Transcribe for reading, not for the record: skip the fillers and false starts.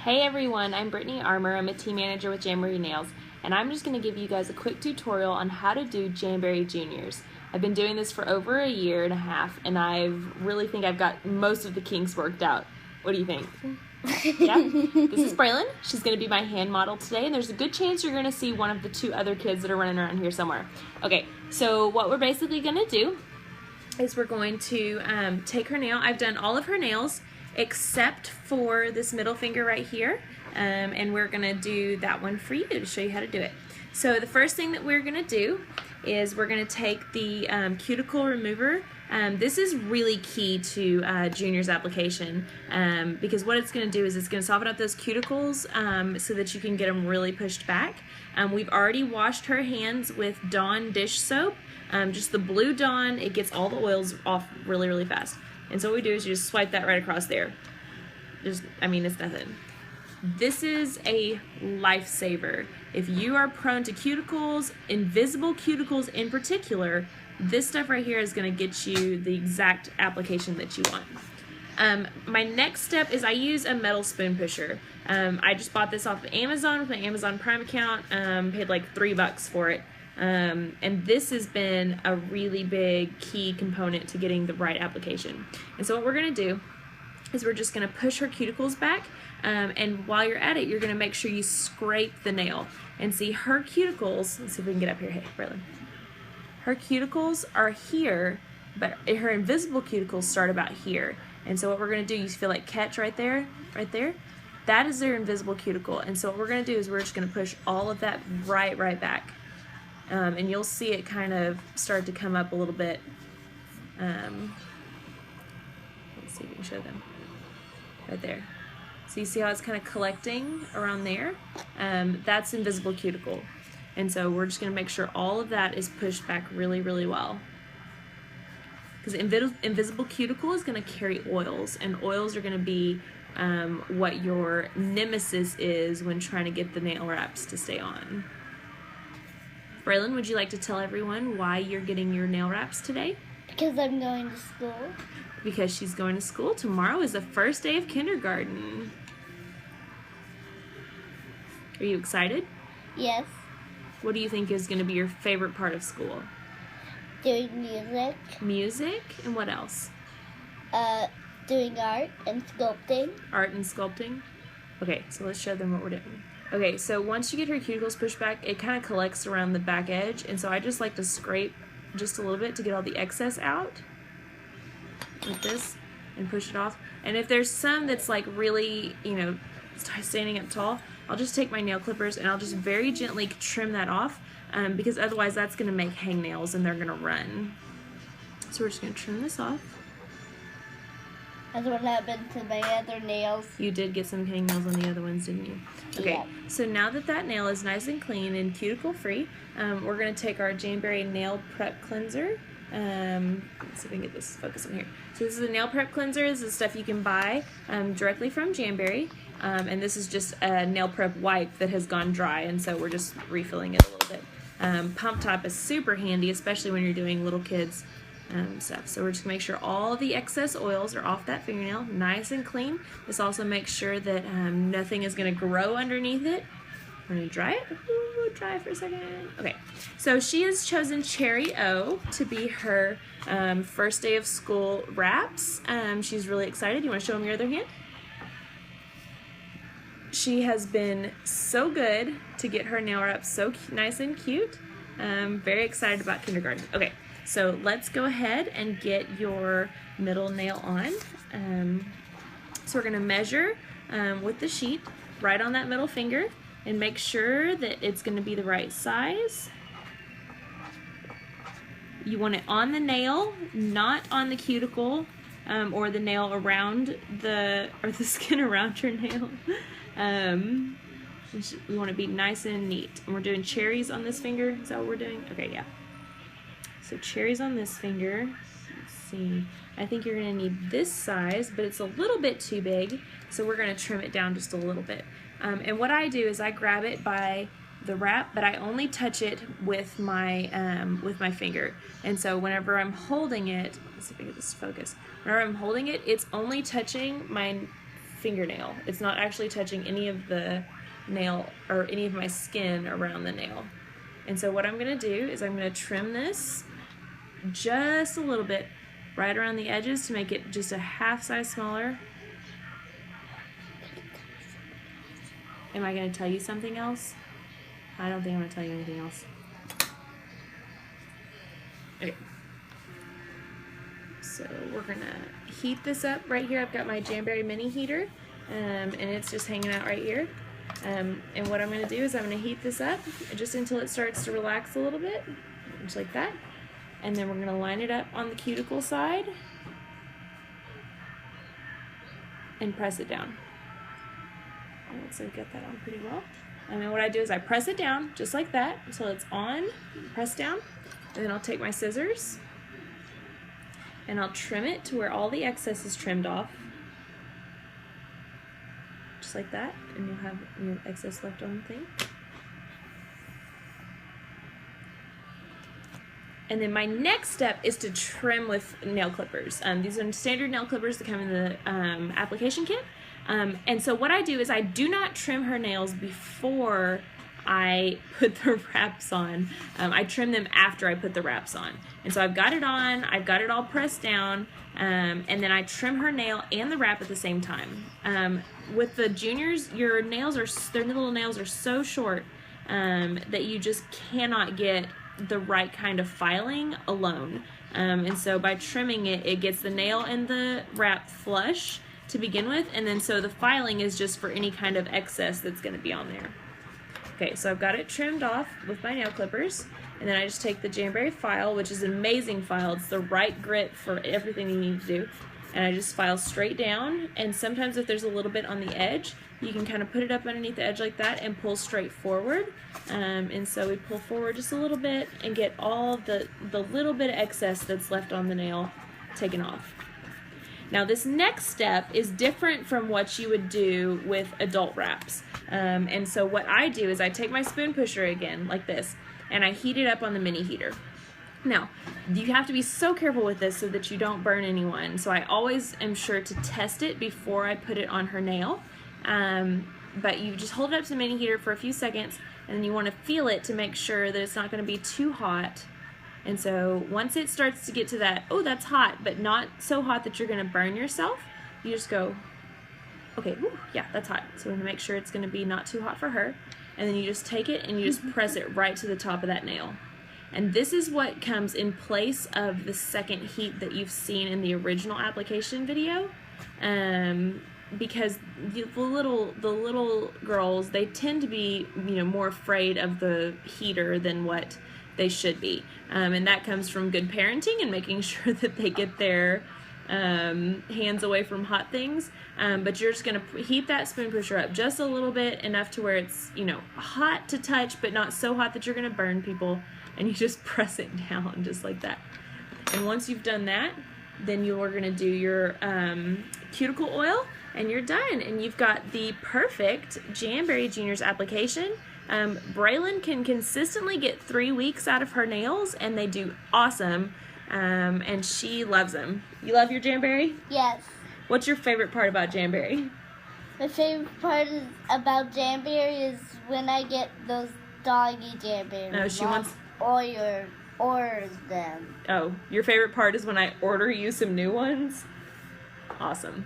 Hey everyone, I'm Brittany Armour. I'm a team manager with Jamberry Nails, and I'm just going to give you guys a quick tutorial on how to do Jamberry Juniors. I've been doing this for over a year and a half, and I really think I've got most of the kinks worked out. What do you think? Yeah? This is Braylon. She's going to be my hand model today, and there's a good chance you're going to see one of the two other kids that are running around here somewhere. Okay, so what we're basically going to do is we're going to take her nail. I've done all of her nails except for this middle finger right here, and we're gonna do that one for you to show you how to do it. So the first thing that we're gonna do is we're gonna take the cuticle remover. This is really key to Junior's application because what it's gonna do is it's gonna soften up those cuticles so that you can get them really pushed back. We've already washed her hands with Dawn dish soap, just the blue Dawn. It gets all the oils off really, really fast. And so what we do is you just swipe that right across there. It's nothing. This is a lifesaver. If you are prone to cuticles, invisible cuticles in particular, this stuff right here is gonna get you the exact application that you want. My next step is I use a metal spoon pusher. I just bought this off of Amazon with my Amazon Prime account, paid like $3 for it. And this has been a really big key component to getting the right application. And so what we're going to do is we're just going to push her cuticles back, and while you're at it, you're going to make sure you scrape the nail. And see, her cuticles, let's see if we can get up here. Hey, Braylon. Her cuticles are here, but her invisible cuticles start about here. And so what we're going to do, you feel like catch right there? That is their invisible cuticle. And so what we're going to do is we're just going to push all of that right back. And you'll see it kind of start to come up a little bit. Let's see if we can show them. Right there. So you see how it's kind of collecting around there? That's invisible cuticle. And so we're just going to make sure all of that is pushed back really, really well. Because invisible cuticle is going to carry oils, and oils are going to be what your nemesis is when trying to get the nail wraps to stay on. Braylon, would you like to tell everyone why you're getting your nail wraps today? Because I'm going to school. Because she's going to school. Tomorrow is the first day of kindergarten. Are you excited? Yes. What do you think is going to be your favorite part of school? Doing music. Music? And what else? Doing art and sculpting. Art and sculpting? Okay, so let's show them what we're doing. Okay, so once you get her cuticles pushed back, it kind of collects around the back edge, and so I just like to scrape just a little bit to get all the excess out, like this, and push it off. And if there's some that's like really, standing up tall, I'll just take my nail clippers and I'll just very gently trim that off, because otherwise that's going to make hangnails and they're going to run. So we're just going to trim this off. That's what happened to my other nails. You did get some hangnails on the other ones, didn't you? Okay, yeah. So now that nail is nice and clean and cuticle free, we're going to take our Jamberry Nail Prep Cleanser. Let's see if we can get this focus on here. So this is a nail prep cleanser. This is stuff you can buy directly from Jamberry. And this is just a nail prep wipe that has gone dry, and so we're just refilling it a little bit. Pump top is super handy, especially when you're doing little kids stuff. So we're just gonna make sure all the excess oils are off that fingernail, nice and clean. This also makes sure that nothing is gonna grow underneath it. We're gonna dry it. Ooh, dry it for a second. Okay, so she has chosen Cherry O to be her first day of school wraps. She's really excited. You wanna show them your other hand? She has been so good to get her nail wraps so nice and cute. Very excited about kindergarten. Okay. So let's go ahead and get your middle nail on. So we're going to measure with the sheet right on that middle finger and make sure that it's going to be the right size. You want it on the nail, not on the cuticle or the nail around the skin around your nail. We want to be nice and neat. And we're doing cherries on this finger. Is that what we're doing? Okay, yeah. So cherries on this finger. Let's see. I think you're going to need this size, but it's a little bit too big, so we're going to trim it down just a little bit. And what I do is I grab it by the wrap, but I only touch it with my finger. And so whenever I'm holding it, let's see if I can get this to focus. Whenever I'm holding it, it's only touching my fingernail. It's not actually touching any of the nail or any of my skin around the nail. And so what I'm going to do is I'm going to trim this just a little bit right around the edges to make it just a half size smaller. Am I going to tell you something else? I don't think I'm going to tell you anything else. Okay. So we're going to heat this up right here. I've got my Jamberry mini heater, and it's just hanging out right here. And what I'm going to do is I'm going to heat this up just until it starts to relax a little bit, just like that. And then we're going to line it up on the cuticle side and press it down. Oh, looks like I got that on pretty well. And then what I do is I press it down just like that until it's on, press down, and then I'll take my scissors and I'll trim it to where all the excess is trimmed off. Just like that, and you'll have excess left on the thing. And then my next step is to trim with nail clippers. These are standard nail clippers that come in the application kit. And so what I do is I do not trim her nails before I put the wraps on. I trim them after I put the wraps on. And so I've got it on, I've got it all pressed down, and then I trim her nail and the wrap at the same time. With the juniors, their little nails are so short that you just cannot get the right kind of filing alone. And so by trimming it, it gets the nail and the wrap flush to begin with, and then so the filing is just for any kind of excess that's going to be on there. Okay, so I've got it trimmed off with my nail clippers, and then I just take the Jamberry file, which is an amazing file. It's the right grit for everything you need to do, and I just file straight down, and sometimes if there's a little bit on the edge, you can kind of put it up underneath the edge like that and pull straight forward. And so we pull forward just a little bit and get all the little bit of excess that's left on the nail taken off. Now this next step is different from what you would do with adult wraps. And so what I do is I take my spoon pusher again, like this, and I heat it up on the mini heater. Now, you have to be so careful with this so that you don't burn anyone. So I always am sure to test it before I put it on her nail. But you just hold it up to the mini heater for a few seconds, and then you want to feel it to make sure that it's not going to be too hot. And so once it starts to get to that, oh, that's hot, but not so hot that you're going to burn yourself, you just go, okay, whew, yeah, that's hot. So we're going to make sure it's going to be not too hot for her. And then you just take it and you just press it right to the top of that nail. And this is what comes in place of the second heat that you've seen in the original application video. Because the little girls, they tend to be, more afraid of the heater than what they should be. And that comes from good parenting and making sure that they get their hands away from hot things. But you're just going to heat that spoon pusher up just a little bit, enough to where it's, hot to touch, but not so hot that you're going to burn people. And you just press it down just like that. And once you've done that, then you are going to do your cuticle oil, and you're done. And you've got the perfect Jamberry Juniors application. Braylon can consistently get 3 weeks out of her nails, and they do awesome. And she loves them. You love your Jamberry? Yes. What's your favorite part about Jamberry? My favorite part about Jamberry is when I get those doggy Jamberry. Oh, she wants... orders them. Oh, your favorite part is when I order you some new ones? Awesome.